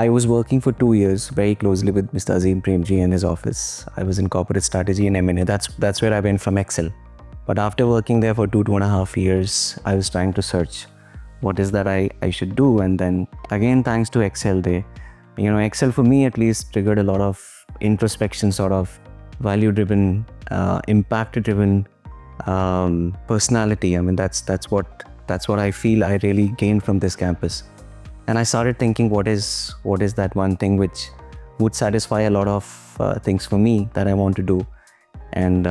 I was working for 2 years very closely with Mr. Azim Premji and his office. I was in corporate strategy and M&A. That's where I went from Excel. But after working there for 2.5 years, I was trying to search what is that I should do. And then again, thanks to Excel, Excel for me at least triggered a lot of introspection, sort of value-driven, impact-driven personality. I mean, that's what I feel I really gained from this campus. And I started thinking, what is that one thing which would satisfy a lot of things for me that I want to do. And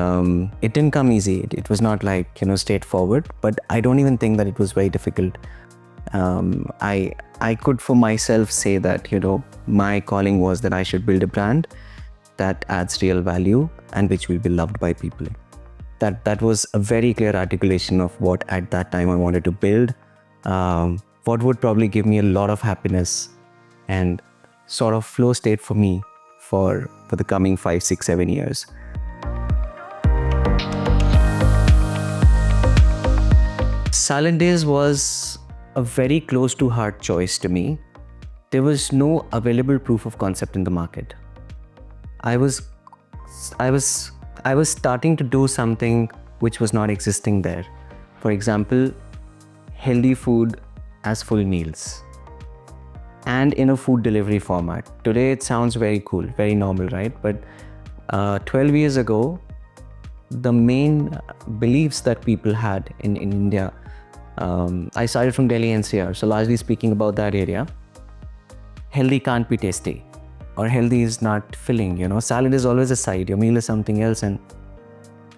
it didn't come easy. It was not like, straightforward, but I don't even think that it was very difficult. I could for myself say that, my calling was that I should build a brand that adds real value and which will be loved by people. That was a very clear articulation of what at that time I wanted to build, what would probably give me a lot of happiness and sort of flow state for me for the coming 5, 6, 7 years. Salad Days was a very close to heart choice to me. There was no available proof of concept in the market. I was starting to do something which was not existing there. For example, healthy food as full meals and in a food delivery format. Today it sounds very cool, very normal, right? But 12 years ago, the main beliefs that people had in India, I started from Delhi NCR, so largely speaking about that area, healthy can't be tasty or healthy is not filling, salad is always a side, your meal is something else. And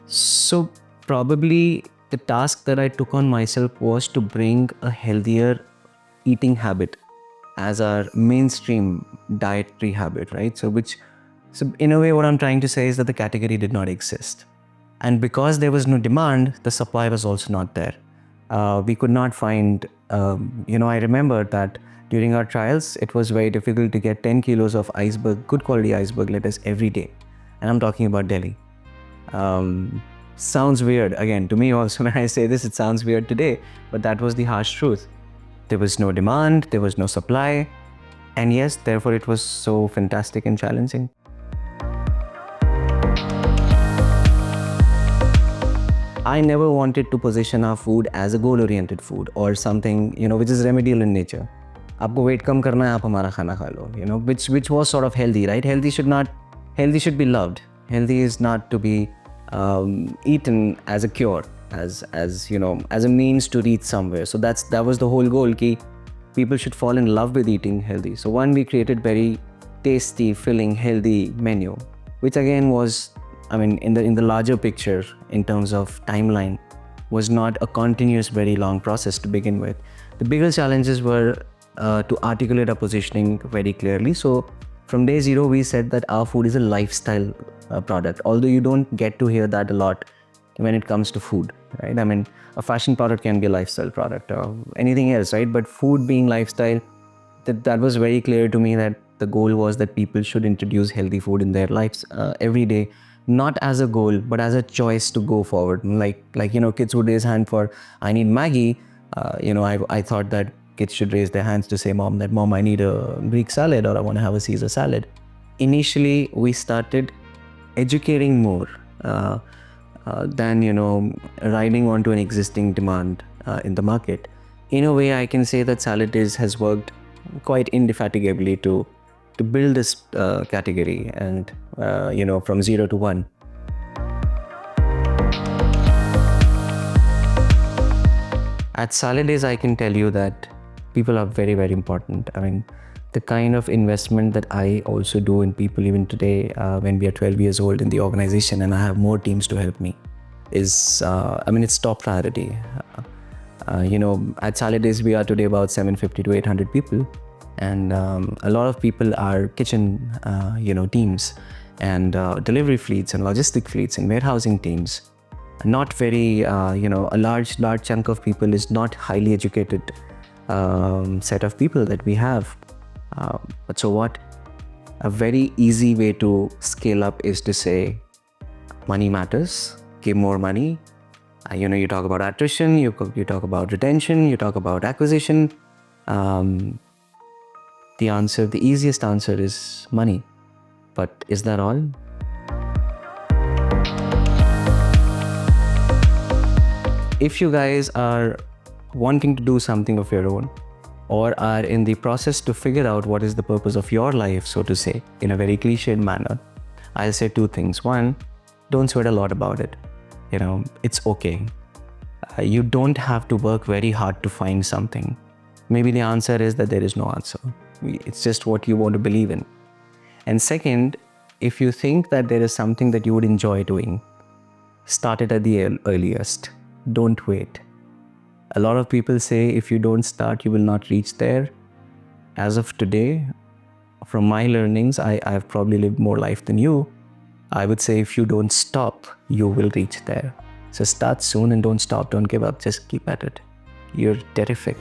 so probably the task that I took on myself was to bring a healthier eating habit as our mainstream dietary habit, right? So in a way, what I'm trying to say is that the category did not exist. And because there was no demand, the supply was also not there. We could not find, I remember that during our trials, it was very difficult to get 10 kilos of good quality iceberg lettuce every day. And I'm talking about Delhi. Sounds weird, again, to me also when I say this, it sounds weird today, but that was the harsh truth. There was no demand, there was no supply, and yes, therefore it was so fantastic and challenging. I never wanted to position our food as a goal-oriented food or something, which is remedial in nature. आपको weight कम करना है, आप हमारा खाना खा लो, which was sort of healthy, right? Healthy should be loved. Healthy is not to be eaten as a cure, as a means to reach somewhere. So that was the whole goal, ki people should fall in love with eating healthy. So we created very tasty, filling, healthy menu, which again was, in the larger picture, in terms of timeline, was not a continuous, very long process to begin with. The bigger challenges were to articulate our positioning very clearly. So from day zero, we said that our food is a lifestyle product, although you don't get to hear that a lot when it comes to food, right? A fashion product can be a lifestyle product or anything else, right? But food being lifestyle, that was very clear to me that the goal was that people should introduce healthy food in their lives every day, not as a goal, but as a choice to go forward. Like kids would raise hand for, I need Maggie. I thought that kids should raise their hands to say, Mom, I need a Greek salad or I want to have a Caesar salad. Initially, we started educating more than, riding onto an existing demand in the market. In a way, I can say that Salad Days has worked quite indefatigably to build this category and, from 0 to 1. At Salad Days, I can tell you that people are very, very important. The kind of investment that I also do in people even today, when we are 12 years old in the organization and I have more teams to help me, is, it's top priority. At Salad Days, we are today about 750 to 800 people. And a lot of people are kitchen, teams and delivery fleets and logistic fleets and warehousing teams. Not very, a large chunk of people is not highly educated set of people that we have. But so what? A very easy way to scale up is to say, money matters, give more money. You talk about attrition, you talk about retention, you talk about acquisition. The easiest answer is money. But is that all? If you guys are wanting to do something of your own, or are in the process to figure out what is the purpose of your life, so to say, in a very cliched manner, I'll say two things. One, don't sweat a lot about it. It's okay. You don't have to work very hard to find something. Maybe the answer is that there is no answer. It's just what you want to believe in. And second, if you think that there is something that you would enjoy doing, start it at the earliest. Don't wait. A lot of people say if you don't start, you will not reach there. As of today, from my learnings, I've probably lived more life than you. I would say if you don't stop, you will reach there. So start soon and don't stop, don't give up, just keep at it. You're terrific.